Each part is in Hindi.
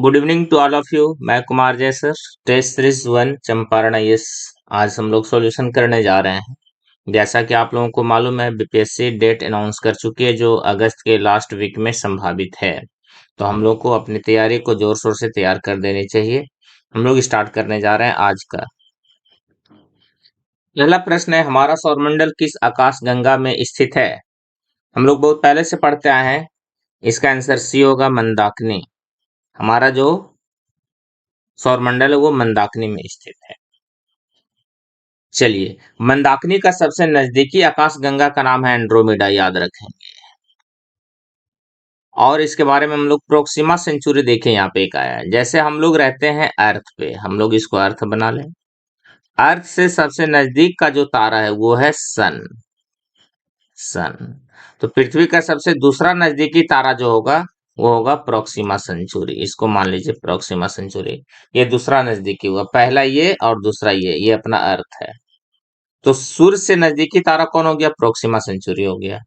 Good evening to all of you. मैं Kumar Jay sir, test series 1 Champaran IAS. आज हम लोग सॉल्यूशन करने जा रहे हैं। जैसा कि आप लोगों को मालूम है, बीपीएससी डेट अनाउंस कर चुकी है जो अगस्त के लास्ट वीक में संभावित है। तो हम लोग को अपनी तैयारी को जोर शोर से तैयार कर देनी चाहिए। हम लोग स्टार्ट करने जा रहे हैं आज का। पहला प्रश्न है, हमारा सौरमंडल किस आकाश गंगा में स्थित है? हम लोग बहुत पहले से पढ़ते आए हैं। इसका आंसर सी होगा, मंदाकिनी। हमारा जो सौरमंडल है वो मंदाकिनी में स्थित है। चलिए, मंदाकिनी का सबसे नजदीकी आकाशगंगा का नाम है एंड्रोमेडा, याद रखेंगे। और इसके बारे में हम लोग प्रोक्सिमा सेंचुरी देखें, यहाँ पे एक आया है। जैसे हम लोग रहते हैं अर्थ पे, हम लोग इसको अर्थ बना लें। अर्थ से सबसे नजदीक का जो तारा है वो है सन। सन। तो पृथ्वी का सबसे दूसरा नजदीकी तारा जो होगा वो होगा प्रोक्सिमा सेंचुरी। इसको मान लीजिए प्रोक्सिमा सेंचुरी। ये दूसरा नजदीकी हुआ, पहला ये और दूसरा ये अपना अर्थ है। तो सूर्य से नजदीकी तारा कौन हो गया? प्रोक्सिमा सेंचुरी हो गया।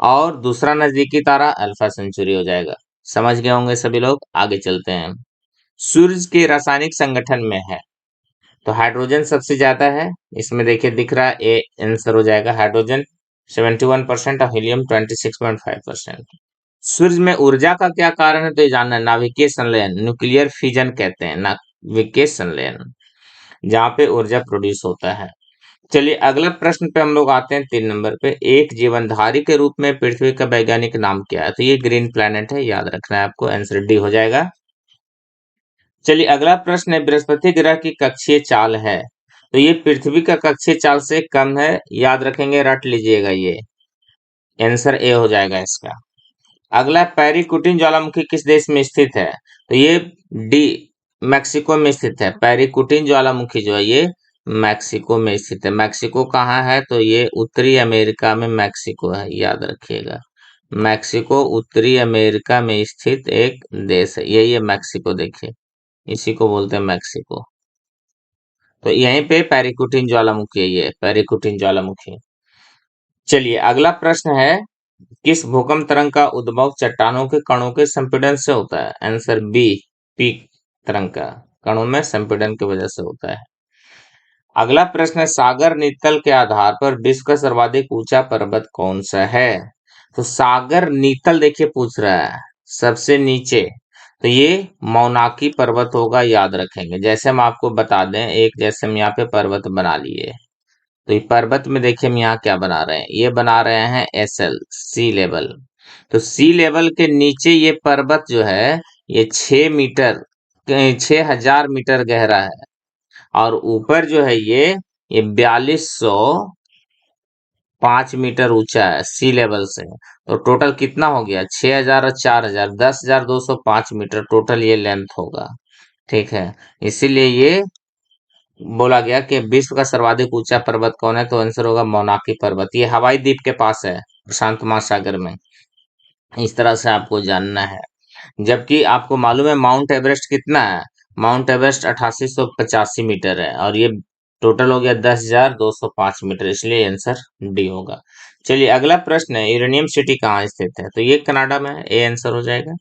और दूसरा नजदीकी तारा अल्फा सेंचुरी हो जाएगा। समझ गए होंगे सभी लोग। आगे चलते हैं। सूर्य के रासायनिक संगठन में है तो हाइड्रोजन सबसे ज्यादा है। इसमें देखिए दिख रहा है, ए आंसर हो जाएगा। हाइड्रोजन 71% और हीलियम 26.5%। सूर्य में ऊर्जा का क्या कारण है? तो ये जानना है, नाभिकीय संलयन, न्यूक्लियर फिजन कहते हैं, नाभिकीय संलयन, जहाँ पे ऊर्जा प्रोड्यूस होता है। चलिए अगला प्रश्न पे हम लोग आते हैं, 3 नंबर पे। एक जीवनधारी के रूप में पृथ्वी का वैज्ञानिक नाम क्या है? तो ये ग्रीन प्लैनेट है, याद रखना है आपको। आंसर डी हो जाएगा। चलिए अगला प्रश्न है, बृहस्पति ग्रह की कक्षीय चाल है तो ये पृथ्वी का कक्षीय चाल से कम है, याद रखेंगे, रट लीजिएगा। ये आंसर ए हो जाएगा इसका। अगला, पेरिकुटिन ज्वालामुखी किस देश में स्थित है? तो ये डी, मैक्सिको में स्थित है। पेरिकुटिन ज्वालामुखी जो है ये मैक्सिको में स्थित है। मैक्सिको कहाँ है? तो ये उत्तरी अमेरिका में मैक्सिको है, याद रखिएगा। मैक्सिको उत्तरी अमेरिका में स्थित एक देश है, यही है मैक्सिको। देखिए, इसी को बोलते हैं मैक्सिको। तो यहीं पे पेरिकुटिन ज्वालामुखी है, ये पेरिकुटिन ज्वालामुखी। चलिए अगला प्रश्न है, किस भूकंप तरंग का उद्भव चट्टानों के कणों के संपीड़न से होता है? आंसर बी, पीक तरंग का कणों में संपीड़न की वजह से होता है। अगला प्रश्न है, सागर नीतल के आधार पर विश्व का सर्वाधिक ऊंचा पर्वत कौन सा है? तो सागर नीतल देखिए पूछ रहा है सबसे नीचे, तो ये मौनाकी पर्वत होगा, याद रखेंगे। जैसे हम आपको बता दें, एक जैसे हम यहाँ पे पर्वत बना लिए, तो ये पर्वत में देखिए हम यहाँ क्या बना रहे हैं, ये बना रहे हैं एसएल, सी लेवल। तो सी लेवल के नीचे ये पर्वत जो है ये 6 मीटर, 6,000 मीटर गहरा है। और ऊपर जो है ये 4205 मीटर ऊंचा है सी लेवल से। तो टोटल कितना हो गया? 6,000 और 4,000, 10,205 मीटर टोटल ये लेंथ होगा। ठीक है, इसीलिए ये बोला गया कि विश्व का सर्वाधिक ऊंचा पर्वत कौन है? तो आंसर होगा मौनाकी पर्वत। ये हवाई द्वीप के पास है, प्रशांत महासागर में। इस तरह से आपको जानना है। जबकि आपको मालूम है माउंट एवरेस्ट कितना है? माउंट एवरेस्ट 8885 मीटर है और ये टोटल हो गया 10,205 मीटर, इसलिए आंसर डी होगा। चलिए अगला प्रश्न है, यूरेनियम सिटी कहाँ स्थित है? तो ये कनाडा में है, ए आंसर हो जाएगा।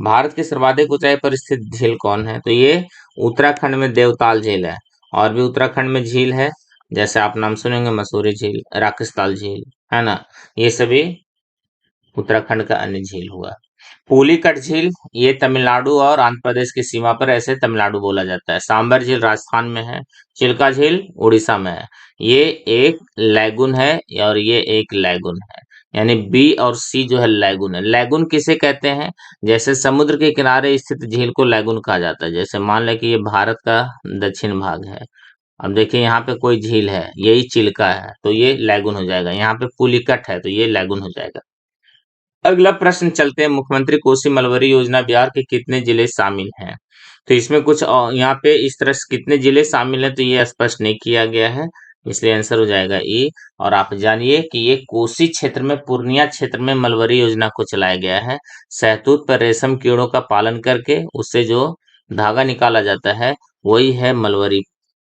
भारत की सर्वाधिक ऊंचाई पर स्थित झील कौन है? तो ये उत्तराखंड में देवताल झील है। और भी उत्तराखंड में झील है, जैसे आप नाम सुनेंगे, मसूरी झील, राकेशताल झील, है ना। ये सभी उत्तराखंड का अन्य झील हुआ। पुलिकट झील ये तमिलनाडु और आंध्र प्रदेश की सीमा पर, ऐसे तमिलनाडु बोला जाता है। सांबर झील राजस्थान में है। चिल्का झील उड़ीसा में है। ये एक लैगून है और ये एक लैगून है, यानी बी और सी जो है लैगून है। लैगून किसे कहते हैं? जैसे समुद्र के किनारे स्थित झील को लैगून कहा जाता है। जैसे मान लें कि ये भारत का दक्षिण भाग है, अब देखिए यहाँ पे कोई झील है, यही चिल्का है, तो ये लैगून हो जाएगा। यहाँ पे पुलिकट है तो ये लैगून हो जाएगा। अगला प्रश्न चलते हैं, मुख्यमंत्री कोसी मलबरी योजना बिहार के कितने जिले शामिल हैं? तो इसमें कुछ यहाँ पे इस तरह से कितने जिले शामिल हैं तो ये स्पष्ट नहीं किया गया है, इसलिए आंसर हो जाएगा ई। और आप जानिए कि ये कोसी क्षेत्र में, पूर्णिया क्षेत्र में मलबरी योजना को चलाया गया है। शहतूत पर रेशम कीड़ों का पालन करके उससे जो धागा निकाला जाता है वही है मलबरी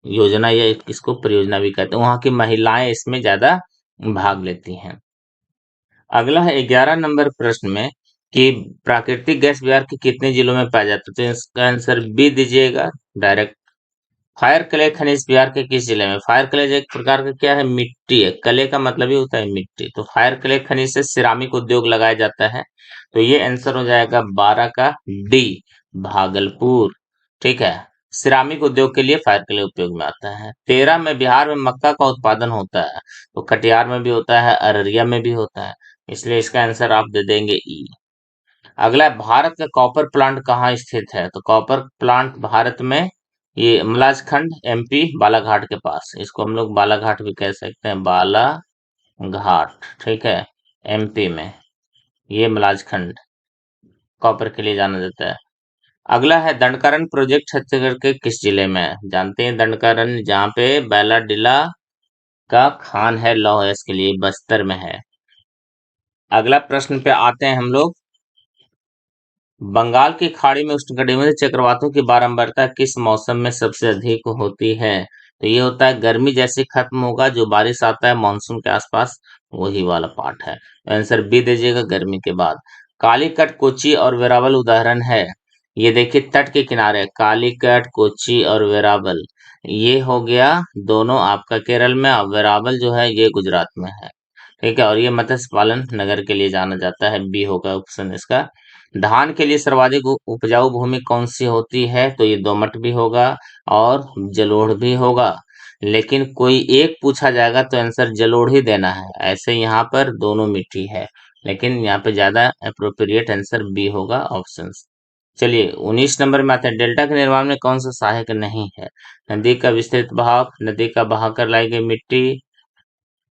योजना, या इसको परियोजना भी कहते हैं। वहाँ की महिलाएं इसमें ज्यादा भाग लेती हैं। अगला है 11 नंबर प्रश्न में, कि प्राकृतिक गैस बिहार के कितने जिलों में पाया जाता है, तो इसका आंसर बी दीजिएगा डायरेक्ट। फायर क्ले खनिज बिहार के किस जिले में? फायर क्ले एक प्रकार का क्या है, मिट्टी है। क्ले का मतलब ही होता है मिट्टी, तो फायर क्ले खनिज से सिरामिक उद्योग लगाया जाता है। तो ये आंसर हो जाएगा 12 का डी, भागलपुर। ठीक है, सिरामिक उद्योग के लिए फायर क्ले उपयोग में आता है। 13 में बिहार में मक्का का उत्पादन होता है, तो कटिहार में भी होता है, अररिया में भी होता है, इसलिए इसका आंसर आप दे देंगे ई। अगला है, भारत का कॉपर प्लांट कहाँ स्थित है? तो कॉपर प्लांट भारत में ये मलाजखंड एमपी बालाघाट के पास, इसको हम लोग बालाघाट भी कह सकते हैं, बालाघाट। ठीक है, एमपी में ये मलाजखंड कॉपर के लिए जाना जाता है। अगला है, दंडकारण्य प्रोजेक्ट छत्तीसगढ़ के किस जिले में है? जानते हैं दंडकारण्य, जहाँ पे बैलाडीला का खान है लौह अयस्क के लिए, बस्तर में है। अगला प्रश्न पे आते हैं हम लोग। बंगाल की खाड़ी में उष्णकटिबंधीय चक्रवातों की बारंबारता किस मौसम में सबसे अधिक होती है? तो ये होता है गर्मी जैसे खत्म होगा, जो बारिश आता है मानसून के आसपास, वही वाला पार्ट है। आंसर बी दीजिएगा, गर्मी के बाद। कालीकट, कोच्चि और वेरावल उदाहरण है। ये देखिए तट के किनारे है, कालीकट, कोच्चि और वेरावल, ये हो गया दोनों आपका केरल में, और वेरावल जो है ये गुजरात में है। ठीक है, और ये मत्स्य पालन नगर के लिए जाना जाता है, बी होगा ऑप्शन इसका। धान के लिए सर्वाधिक उपजाऊ भूमि कौन सी होती है? तो ये दोमट भी होगा और जलोढ़ भी होगा, लेकिन कोई एक पूछा जाएगा तो आंसर जलोढ़ ही देना है। ऐसे यहाँ पर दोनों मिट्टी है, लेकिन यहाँ पे ज्यादा अप्रोप्रिएट आंसर बी होगा ऑप्शन। चलिए 19 नंबर में आते हैं, डेल्टा के निर्माण में कौन सा सहायक नहीं है? नदी का विस्तृत बहाव, नदी का बहाकर लाई गई मिट्टी,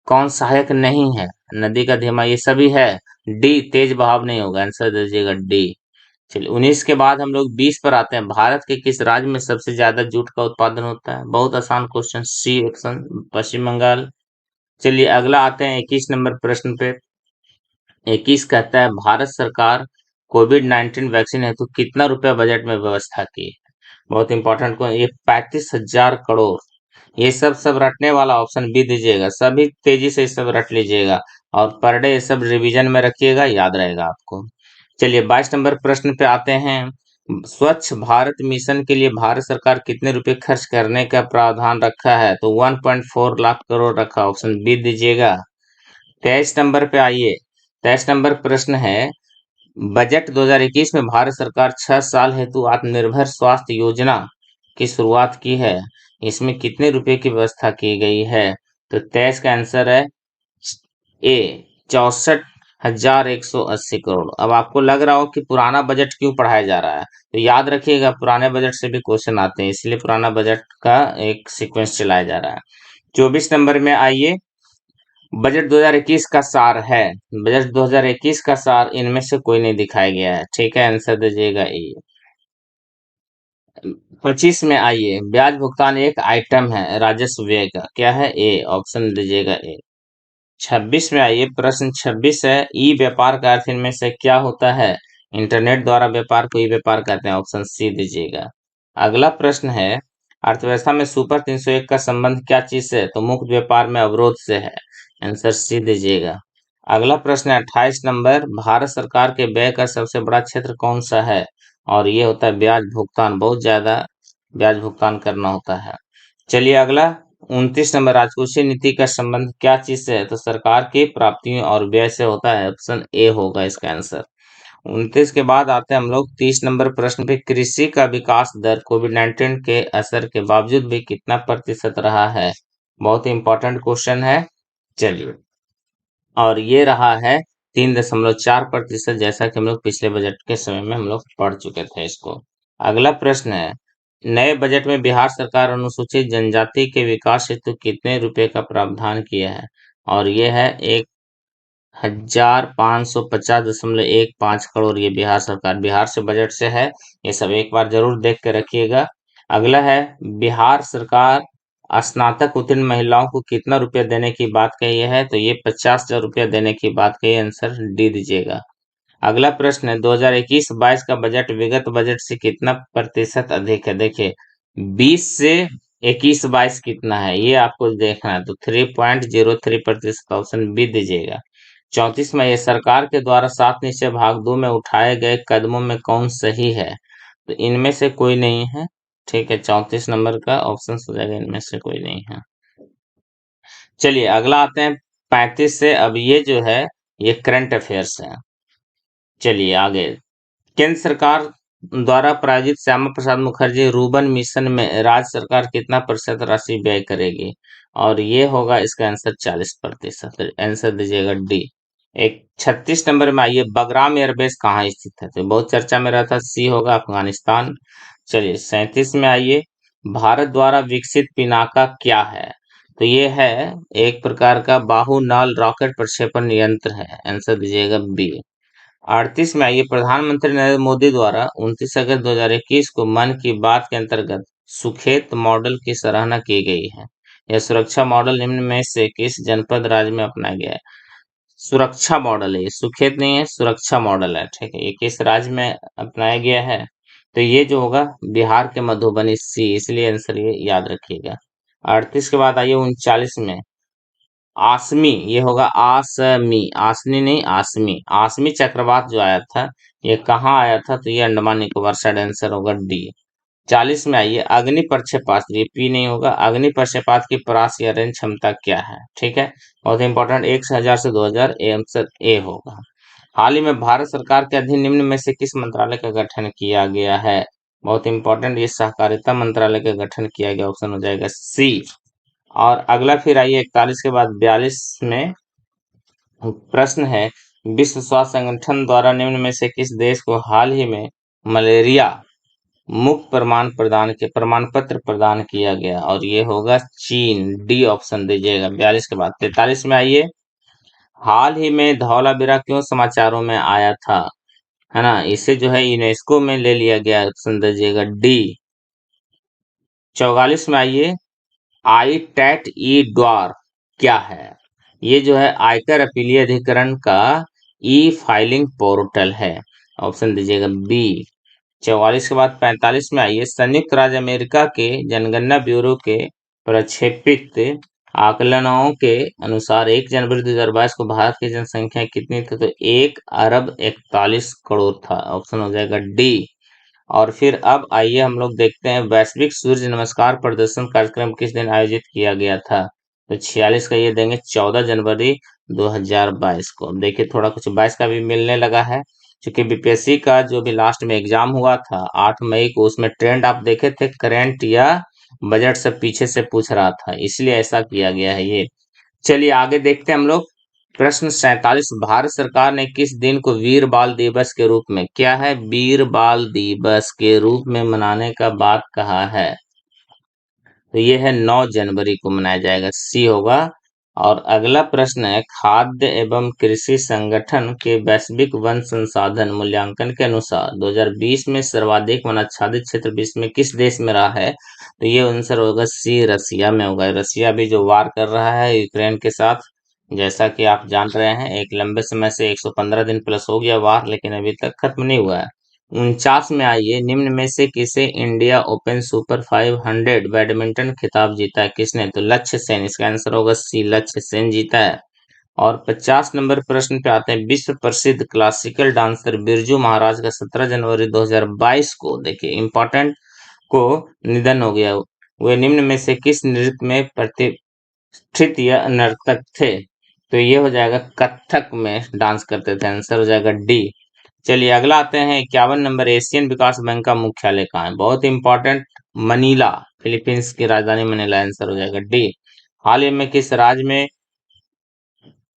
कौन सहायक नहीं है? नदी का धीमा, ये सभी है। डी, तेज बहाव नहीं होगा, आंसर दीजिएगा डी। चलिए 19 के बाद हम लोग 20 पर आते हैं, भारत के किस राज्य में सबसे ज्यादा जूट का उत्पादन होता है? बहुत आसान क्वेश्चन, सी ऑप्शन, पश्चिम बंगाल। चलिए अगला आते हैं 21 नंबर प्रश्न पे। 21 कहता है, भारत सरकार कोविड 19 वैक्सीन हेतु कितना रुपया बजट में व्यवस्था की? बहुत इंपॉर्टेंट को, ये 35,000 करोड़। ये सब रटने वाला ऑप्शन बी दीजिएगा, सभी तेजी से सब रट लीजिएगा, और पर डे ये सब रिवीजन में रखिएगा, याद रहेगा आपको। चलिए 22 नंबर प्रश्न पे आते हैं, स्वच्छ भारत मिशन के लिए भारत सरकार कितने रुपए खर्च करने का प्रावधान रखा है? तो 1.4 लाख करोड़ रखा, ऑप्शन बी दीजिएगा। 23 नंबर पे आइए, 23 नंबर प्रश्न है, बजट 2021 में भारत सरकार 6 साल हेतु आत्मनिर्भर स्वास्थ्य योजना की शुरुआत की है, इसमें कितने रुपए की व्यवस्था की गई है? तो 23 का आंसर है ए, 64,180 करोड़। अब आपको लग रहा हो कि पुराना बजट क्यों पढ़ाया जा रहा है, तो याद रखिएगा पुराने बजट से भी क्वेश्चन आते हैं, इसलिए पुराना बजट का एक सीक्वेंस चलाया जा रहा है। 24 नंबर में आइए, बजट 2021 का सार है, बजट 2021 का सार इनमें से कोई नहीं दिखाया गया है। ठीक है, आंसर दीजिएगा ए। 25 में आइए, ब्याज भुगतान एक आइटम है राजस्व व्यय का, क्या है? ए, ऑप्शन दीजिएगा ए। 26 में आइए, प्रश्न 26 है, ई व्यापार का अर्थ इनमें से क्या होता है? इंटरनेट द्वारा व्यापार को ई व्यापार कहते हैं, ऑप्शन सी दीजिएगा। अगला प्रश्न है, अर्थव्यवस्था में सुपर 301 का संबंध क्या चीज से है? तो मुक्त व्यापार में अवरोध से है, आंसर सी दीजिएगा। अगला प्रश्न है 28 नंबर, भारत सरकार के व्यय का सबसे बड़ा क्षेत्र कौन सा है? और ये होता है ब्याज भुगतान, बहुत ज्यादा ब्याज भुगतान करना होता है। चलिए अगला 29 नंबर, राजकोषीय नीति का संबंध क्या चीज से है? तो सरकार की प्राप्तियों और व्यय से होता है, ऑप्शन ए होगा इसका आंसर। 29 के बाद आते हैं हम लोग 30 नंबर प्रश्न पे, कृषि का विकास दर कोविड 19 के असर के बावजूद भी कितना प्रतिशत रहा है? बहुत इंपॉर्टेंट क्वेश्चन है। चलिए, और ये रहा है 3.4%, जैसा कि हम लोग पिछले बजट के समय में हम लोग पढ़ चुके थे इसको। अगला प्रश्न है, नए बजट में बिहार सरकार अनुसूचित जनजाति के विकास हेतु कितने रुपए का प्रावधान किया है? और ये है 1,550.15 करोड़, ये बिहार सरकार, बिहार से बजट से है, ये सब एक बार जरूर देख के रखिएगा। अगला है, बिहार सरकार स्नातक उत्तीर्ण महिलाओं को कितना रुपया देने की बात कही है? तो ये 50,000 रुपया देने की बात कही, आंसर डी दीजिएगा। अगला प्रश्न है, 2021-22 का बजट विगत बजट से कितना प्रतिशत अधिक है? देखिए 20 से 21-22 कितना है, ये आपको देखना है, तो 3.03%, ऑप्शन बी दीजिएगा। 34 में ये सरकार के द्वारा 7 निश्चय भाग 2 में उठाए गए कदमों में कौन सही है? तो इनमें से कोई नहीं है। ठीक है, 34 नंबर का ऑप्शन हो जाएगा, इनमें से कोई नहीं है। चलिए अगला आते हैं 35 से। अब ये जो है ये करंट अफेयर्स है। चलिए आगे। केंद्र सरकार द्वारा प्रायोजित श्यामा प्रसाद मुखर्जी रूर्बन मिशन में राज्य सरकार कितना प्रतिशत राशि व्यय करेगी? और ये होगा इसका आंसर 40%। आंसर दीजिएगा डी। एक 36 नंबर में आइए, बगराम एयरबेस कहाँ स्थित है? तो बहुत चर्चा में रहता, सी होगा अफगानिस्तान। चलिए 37 में आइए, भारत द्वारा विकसित पिनाका क्या है? तो ये है एक प्रकार का बाहु नाल रॉकेट प्रक्षेपण यंत्र है। आंसर दीजिएगा बी। 38 में आइए, प्रधानमंत्री नरेंद्र मोदी द्वारा 29 अगस्त 2021 को मन की बात के अंतर्गत सुखेत मॉडल की सराहना की गई है। यह सुरक्षा मॉडल निम्न में से किस जनपद राज्य में अपनाया गया है? सुरक्षा मॉडल है ये, सुखेत नहीं है, सुरक्षा मॉडल है। ठीक है, ये किस राज्य में अपनाया गया है? तो ये जो होगा बिहार के मधुबनी, सी, इसलिए आंसर ये याद रखिएगा। 38 के बाद आइए 39 में, आसमी, ये होगा आसमी, आसनी नहीं आसमी। आसमी चक्रवात जो आया था ये कहाँ आया था? तो ये अंडमान निकोबार साइड, आंसर होगा डी। 40 में आइए, अग्नि प्रक्षेपात, ये पी नहीं होगा, अग्नि प्रक्षेपात की परास या रेंज क्षमता क्या है? ठीक है, बहुत इंपॉर्टेंट, 1000 से 2000, ए आंसर ए होगा। हाल ही में भारत सरकार के अधीन निम्न में से किस मंत्रालय का गठन किया गया है? बहुत इंपॉर्टेंट, ये सहकारिता मंत्रालय का गठन किया गया, ऑप्शन हो जाएगा सी। और अगला फिर आइए 41 के बाद 42 में प्रश्न है, विश्व स्वास्थ्य संगठन द्वारा निम्न में से किस देश को हाल ही में मलेरिया मुक्त प्रमाण पत्र प्रदान किया गया? और ये होगा चीन, डी ऑप्शन दीजिएगा। 42 के बाद 43 में आइए, हाल ही में धौलावीरा क्यों समाचारों में आया था? है ना, इसे जो है यूनेस्को में ले लिया गया, ऑप्शन दीजिएगा डी। 44 में आइए, आई टैट ई द्वार क्या है? ये जो है आयकर अपीलीय अधिकरण का ई फाइलिंग पोर्टल है, ऑप्शन दीजिएगा बी। 44 के बाद 45 में आइए, संयुक्त राज्य अमेरिका के जनगणना ब्यूरो के प्रक्षेपित आकलनों के अनुसार 1 जनवरी 2022 को भारत की जनसंख्या कितनी थी? तो 1 अरब 41 करोड़ था, ऑप्शन हो जाएगा डी। और फिर अब आइए हम लोग देखते हैं, वैश्विक सूर्य नमस्कार प्रदर्शन कार्यक्रम किस दिन आयोजित किया गया था? तो 46 का ये देंगे 14 जनवरी 2022 को। अब देखिए थोड़ा कुछ 22 का भी मिलने लगा है, क्योंकि बीपीएससी का जो भी लास्ट में एग्जाम हुआ था 8 मई को, उसमें ट्रेंड आप देखे थे करंट या बजट से पीछे से पूछ रहा था, इसलिए ऐसा किया गया है ये। चलिए आगे देखते हैं हम लोग। प्रश्न 47, भारत सरकार ने किस दिन को वीर बाल दिवस के रूप में, क्या है, वीर बाल दिवस के रूप में मनाने का बात कहा है? तो ये है 9 जनवरी को मनाया जाएगा, सी होगा। और अगला प्रश्न है, खाद्य एवं कृषि संगठन के वैश्विक वन संसाधन मूल्यांकन के अनुसार 2020 में सर्वाधिक वन आच्छादित क्षेत्र विश्व में किस देश में रहा है? तो ये आंसर होगा सी, रसिया में होगा। रसिया भी जो वार कर रहा है यूक्रेन के साथ, जैसा कि आप जान रहे हैं, एक लंबे समय से 115 दिन प्लस हो गया वार, लेकिन अभी तक खत्म नहीं हुआ है। 49 में आइए, निम्न में से किसे इंडिया ओपन सुपर 500 बैडमिंटन खिताब जीता है? किसने? तो लक्ष्य सेन, इसका आंसर होगा सी, लक्ष्य सेन जीता है। और 50 नंबर प्रश्न पे आते हैं, विश्व प्रसिद्ध क्लासिकल डांसर बिरजू महाराज का 17 जनवरी 2022 को, देखिए इंपॉर्टेंट, को निधन हो गया। वे निम्न में से किस नृत्य में प्रतिष्ठित या नर्तक थे? तो ये हो जाएगा कथक में डांस करते थे, आंसर हो जाएगा डी। चलिए अगला आते हैं 51 नंबर, एशियन विकास बैंक का मुख्यालय कहाँ है? बहुत इंपॉर्टेंट, मनीला, फिलीपींस की राजधानी मनीला, आंसर हो जाएगा डी। हाल ही में किस राज्य में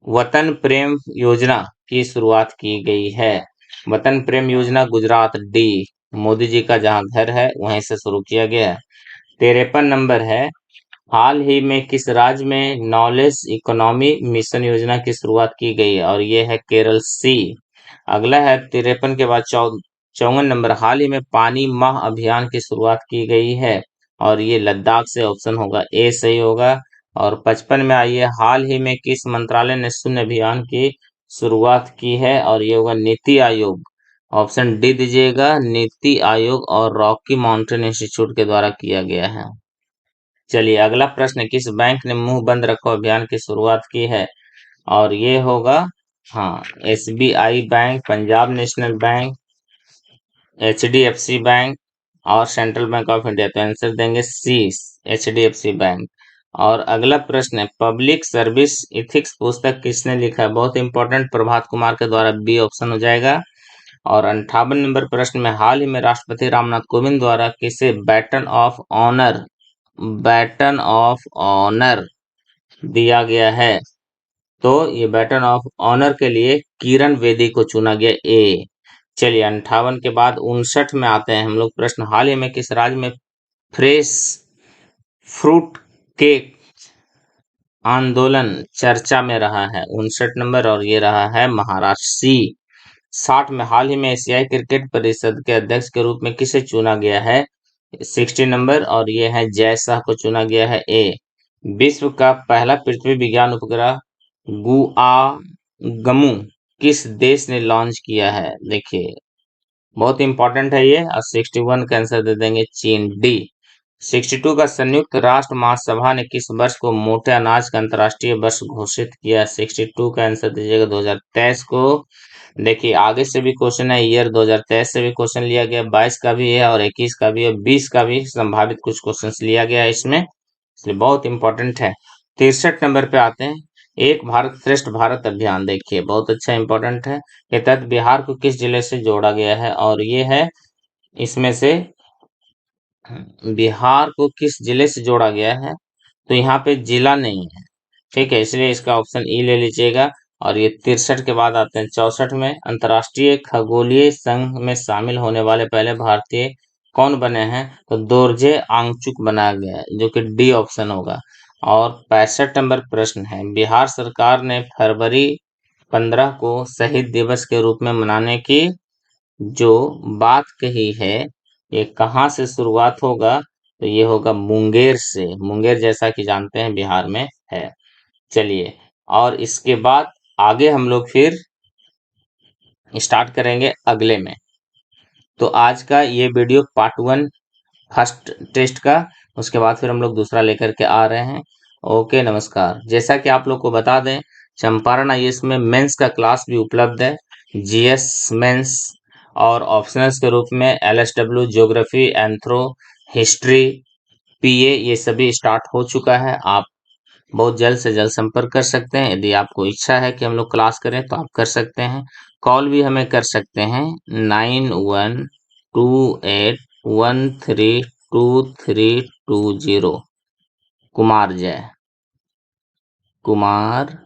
वतन प्रेम योजना की शुरुआत की गई है? वतन प्रेम योजना गुजरात, डी। मोदी जी का जहां घर है वहीं से शुरू किया गया है। 53 नंबर है, हाल ही में किस राज्य में नॉलेज इकोनॉमी मिशन योजना की शुरुआत की गई है? और ये है केरल, सी। अगला है 53 के बाद 54 नंबर, हाल ही में पानी माह अभियान की शुरुआत की गई है, और ये लद्दाख से, ऑप्शन होगा ए सही होगा। और 55 में आइए, हाल ही में किस मंत्रालय ने शून्य अभियान की शुरुआत की है? और ये होगा नीति आयोग, ऑप्शन डी दीजिएगा, नीति आयोग और रॉकी माउंटेन इंस्टीट्यूट के द्वारा किया गया है। चलिए अगला प्रश्न, किस बैंक ने मुंह बंद रखो अभियान की शुरुआत की है? और ये होगा हाँ, SBI bank, Punjab national bank, HDFC bank और सेंट्रल बैंक ऑफ इंडिया। तो आंसर देंगे सी, HDFC बैंक। और अगला प्रश्न है, पब्लिक सर्विस इथिक्स पुस्तक किसने लिखा है? बहुत इंपॉर्टेंट, प्रभात कुमार के द्वारा, बी ऑप्शन हो जाएगा। और 58 नंबर प्रश्न में, हाल ही में राष्ट्रपति रामनाथ कोविंद द्वारा किसे बैटन ऑफ ऑनर दिया गया है? तो ये बैटन ऑफ ऑनर के लिए किरण बेदी को चुना गया, ए। चलिए 58 के बाद 59 में आते हैं हम लोग प्रश्न, हाल ही में किस राज्य में फ्रेश फ्रूट केक आंदोलन चर्चा में रहा है? 59 नंबर, और ये रहा है महाराष्ट्र, सी। 60 में, हाल ही में एशियाई क्रिकेट परिषद के अध्यक्ष के रूप में किसे चुना गया है? 60 नंबर, और ये है जय शाह को चुना गया है, ए। विश्व का पहला पृथ्वी विज्ञान उपग्रह गुआंगमू किस देश ने लॉन्च किया है? देखिए बहुत इंपॉर्टेंट है ये। और 61 का आंसर दे देंगे चीन, डी। 62 का, संयुक्त राष्ट्र महासभा ने किस वर्ष को मोटे अनाज का अंतर्राष्ट्रीय वर्ष घोषित किया? 62 का आंसर दीजिएगा 2023 को। देखिए आगे से भी क्वेश्चन है, ईयर 2023 से भी क्वेश्चन लिया गया, 22 का भी है और 21 का भी है, 20 का भी संभावित कुछ क्वेश्चन लिया गया है इसमें, इसलिए बहुत इंपॉर्टेंट है। 63 नंबर पे आते हैं, एक भारत श्रेष्ठ भारत अभियान। देखिए बहुत अच्छा इंपॉर्टेंट है, के तहत बिहार को किस जिले से जोड़ा गया है? और ये है इसमें से बिहार को किस जिले से जोड़ा गया है? तो यहाँ पे जिला नहीं है, ठीक है, इसलिए इसका ऑप्शन ई ले लीजिएगा। और ये 63 के बाद आते हैं 64 में, अंतर्राष्ट्रीय खगोलीय संघ में शामिल होने वाले पहले भारतीय कौन बने हैं? तो दोरजे आंगचुक बनाया गया है, जो कि डी ऑप्शन होगा। और 65 नंबर प्रश्न है, बिहार सरकार ने फरवरी 15 को शहीद दिवस के रूप में मनाने की जो बात कही है, ये कहाँ से शुरुआत होगा? तो ये होगा मुंगेर से। मुंगेर जैसा कि जानते हैं बिहार में है। चलिए, और इसके बाद आगे हम लोग फिर स्टार्ट करेंगे अगले में। तो आज का ये वीडियो पार्ट 1 फर्स्ट टेस्ट का, उसके बाद फिर हम लोग दूसरा लेकर के आ रहे हैं। ओके, नमस्कार। जैसा कि आप लोग को बता दें, चंपारण आईएएस में मेंस का क्लास भी उपलब्ध है, जीएस मेंस, और ऑप्शनल्स के रूप में एलएसडब्ल्यू, ज्योग्राफी, एंथ्रो, हिस्ट्री, पीए, ये सभी स्टार्ट हो चुका है। आप बहुत जल्द से जल्द संपर्क कर सकते हैं। यदि आपको इच्छा है कि हम लोग क्लास करें तो आप कर सकते हैं, कॉल भी हमें कर सकते हैं 9128132320। कुमार जय, कुमार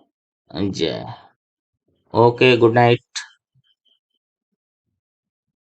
जय। Okay, good night.